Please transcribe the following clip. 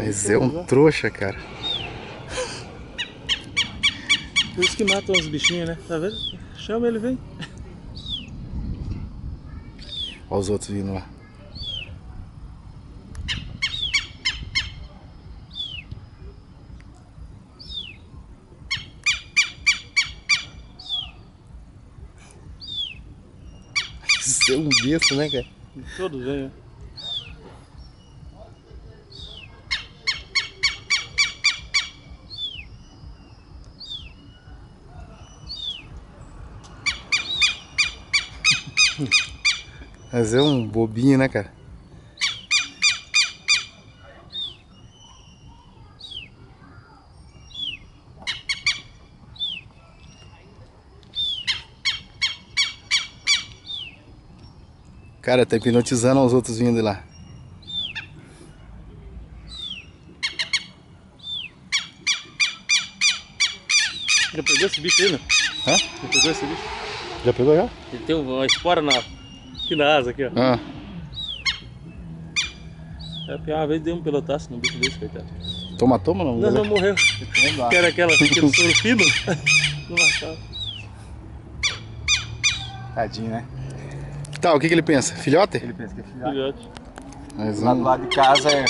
Mas é um trouxa, cara. Por isso que matam os bichinhos, né? Tá vendo? Chama ele, vem. Olha os outros vindo lá. Isso é um besta, né, cara? Todos vêm, né? Mas é um bobinho, né, cara? Cara, tá hipnotizando os outros vindo lá. Já pegou esse bicho aí, né? Hã? Já pegou esse bicho? Já pegou já? Ele tem uma espora aqui na asa, aqui, ó. Ah. Uma vez deu um pelotaço no bicho desse, coitado. Toma, não? Não morreu. Que era aquele soro fino. Não matava. Tadinho, né? Tá, o que ele pensa? Filhote? Ele pensa que é filhote. Filhote. Mas Lá do lado de casa é